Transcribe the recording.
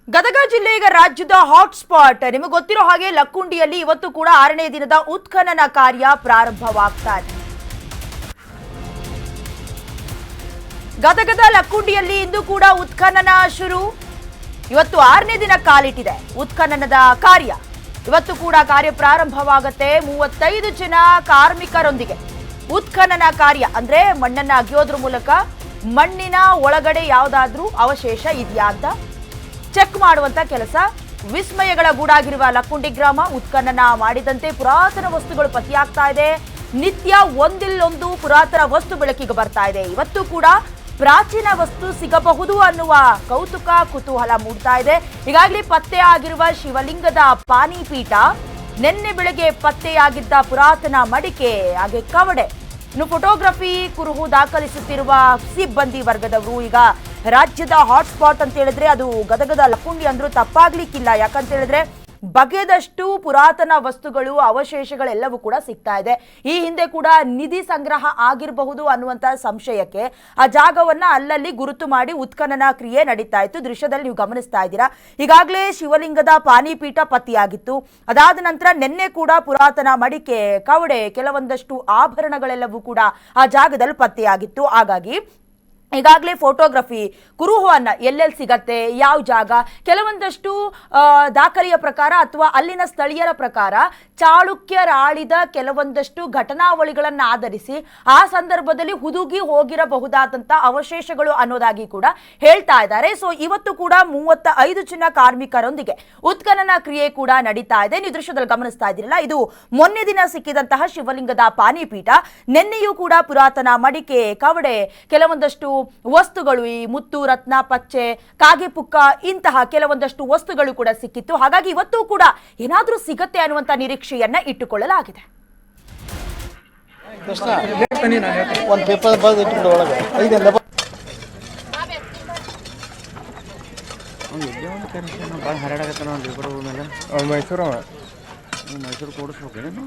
ಗದಗ ಜಿಲ್ಲೆ ಈಗ ರಾಜ್ಯದ ಹಾಟ್ಸ್ಪಾಟ್. ನಿಮಗೆ ಗೊತ್ತಿರೋ ಹಾಗೆ ಲಕ್ಕುಂಡಿಯಲ್ಲಿ ಇವತ್ತು ಕೂಡ 6ನೇ ದಿನದ ಉತ್ಖನನ ಕಾರ್ಯ ಪ್ರಾರಂಭವಾಗ್ತಾ ಇದೆ. ಗದಗದ ಲಕ್ಕುಂಡಿಯಲ್ಲಿ ಇಂದು ಕೂಡ ಉತ್ಖನನ ಶುರು. ಇವತ್ತು 6ನೇ ದಿನ ಕಾಲಿಟ್ಟಿದೆ ಉತ್ಖನನದ ಕಾರ್ಯ. ಇವತ್ತು ಕೂಡ ಕಾರ್ಯ ಪ್ರಾರಂಭವಾಗುತ್ತೆ. 35 ಜನ ಕಾರ್ಮಿಕರೊಂದಿಗೆ ಉತ್ಖನನ ಕಾರ್ಯ ಅಂದ್ರೆ ಮಣ್ಣನ್ನ ಅಗೆಯೋದ್ರ ಮೂಲಕ ಮಣ್ಣಿನ ಒಳಗಡೆ ಯಾವುದಾದ್ರೂ ಅವಶೇಷ ಇದೆಯಾ ಅಂತ ಚೆಕ್ ಮಾಡುವಂತ ಕೆಲಸ. ವಿಸ್ಮಯಗಳ ಗೂಡಾಗಿರುವ ಲಕ್ಕುಂಡಿ ಗ್ರಾಮ ಉತ್ಖನನ ಮಾಡಿದಂತೆ ಪುರಾತನ ವಸ್ತುಗಳು ಪತ್ತೆಯಾಗ್ತಾ ಇದೆ. ನಿತ್ಯ ಒಂದಿಲ್ಲೊಂದು ಪುರಾತನ ವಸ್ತು ಬೆಳಕಿಗೆ ಬರ್ತಾ ಇದೆ. ಇವತ್ತು ಕೂಡ ಪ್ರಾಚೀನ ವಸ್ತು ಸಿಗಬಹುದು ಅನ್ನುವ ಕೌತುಕ ಕುತೂಹಲ ಮೂಡ್ತಾ ಇದೆ. ಈಗಾಗಲೇ ಪತ್ತೆ ಆಗಿರುವ ಶಿವಲಿಂಗದ ಪಾನಿಪೀಠ, ನಿನ್ನೆ ಬೆಳಗ್ಗೆ ಪತ್ತೆಯಾಗಿದ್ದ ಪುರಾತನ ಮಡಿಕೆ, ಹಾಗೆ ಕವಡೆ, ಇನ್ನು ಫೋಟೋಗ್ರಫಿ ಕುರುಹು ದಾಖಲಿಸುತ್ತಿರುವ ಸಿಬ್ಬಂದಿ ವರ್ಗದವರು. ಈಗ ರಾಜ್ಯದ ಹಾಟ್ಸ್ಪಾಟ್ ಅಂತ ಹೇಳಿದ್ರೆ ಅದು ಗದಗದ ಲಕ್ಕುಂಡಿ ಅಂದ್ರೂ ತಪ್ಪಾಗ್ಲಿಕ್ಕಿಲ್ಲ. ಯಾಕಂತ ಹೇಳಿದ್ರೆ ಬಗೆದಷ್ಟು ಪುರಾತನ ವಸ್ತುಗಳು, ಅವಶೇಷಗಳೆಲ್ಲವೂ ಕೂಡ ಸಿಗ್ತಾ ಇದೆ. ಈ ಹಿಂದೆ ಕೂಡ ನಿಧಿ ಸಂಗ್ರಹ ಆಗಿರಬಹುದು ಅನ್ನುವಂತ ಸಂಶಯಕ್ಕೆ ಆ ಜಾಗವನ್ನ ಅಲ್ಲಲ್ಲಿ ಗುರುತು ಮಾಡಿ ಉತ್ಖನನ ಕ್ರಿಯೆ ನಡೀತಾ ಇತ್ತು. ದೃಶ್ಯದಲ್ಲಿ ನೀವು ಗಮನಿಸ್ತಾ ಇದ್ದೀರಾ. ಈಗಾಗಲೇ ಶಿವಲಿಂಗದ ಪಾನಿಪೀಠ ಪತ್ತೆಯಾಗಿತ್ತು. ಅದಾದ ನಂತರ ನಿನ್ನೆ ಕೂಡ ಪುರಾತನ ಮಡಿಕೆ, ಕವಡೆ, ಕೆಲವೊಂದಷ್ಟು ಆಭರಣಗಳೆಲ್ಲವೂ ಕೂಡ ಆ ಜಾಗದಲ್ಲಿ ಪತ್ತೆಯಾಗಿತ್ತು. ಹಾಗಾಗಿ ಈಗಾಗಲೇ ಫೋಟೋಗ್ರಫಿ ಕುರುಹುವನ್ನ ಎಲ್ಲೆಲ್ಲಿ ಸಿಗತ್ತೆ, ಯಾವ ಜಾಗ, ಕೆಲವೊಂದಷ್ಟು ದಾಖಲೆಯ ಪ್ರಕಾರ ಅಥವಾ ಅಲ್ಲಿನ ಸ್ಥಳೀಯರ ಪ್ರಕಾರ ಚಾಳುಕ್ಯರಾಳಿದ ಕೆಲವೊಂದಷ್ಟು ಘಟನಾವಳಿಗಳನ್ನು ಆಧರಿಸಿ ಆ ಸಂದರ್ಭದಲ್ಲಿ ಹುದುಗಿ ಹೋಗಿರಬಹುದಾದಂಥ ಅವಶೇಷಗಳು ಅನ್ನೋದಾಗಿ ಕೂಡ ಹೇಳ್ತಾ ಇದ್ದಾರೆ. ಸೊ ಇವತ್ತು ಕೂಡ 35 ಜನ ಕಾರ್ಮಿಕರೊಂದಿಗೆ ಉತ್ಖನನ ಕ್ರಿಯೆ ಕೂಡ ನಡೀತಾ ಇದೆ. ನೀವು ದೃಶ್ಯದಲ್ಲಿ ಗಮನಿಸ್ತಾ ಇದ್ದೀರಲ್ಲ, ಇದು ಮೊನ್ನೆ ದಿನ ಸಿಕ್ಕಿದಂತಹ ಶಿವಲಿಂಗದ ಪಾನಿಪೀಠ. ನಿನ್ನೆಯೂ ಕೂಡ ಪುರಾತನ ಮಡಿಕೆ, ಕವಡೆ, ಕೆಲವೊಂದಷ್ಟು ವಸ್ತುಗಳು, ಈ ಮುತ್ತು, ರತ್ನ, ಪಚ್ಚೆ, ಕಾಗೆ ಪುಕ್ಕ, ಇಂತಹ ಕೆಲವೊಂದಷ್ಟು ವಸ್ತುಗಳು ಕೂಡ ಸಿಕ್ಕಿತ್ತು. ಹಾಗಾಗಿ ಇವತ್ತು ಕೂಡ ಏನಾದ್ರೂ ಸಿಗತ್ತೆ ಅನ್ನುವಂತ ನಿರೀಕ್ಷೆಯನ್ನ ಇಟ್ಟುಕೊಳ್ಳಲಾಗಿದೆ. ಮೈಸೂರು ಕೊಡಿಸ್ಬೇಕೇನು?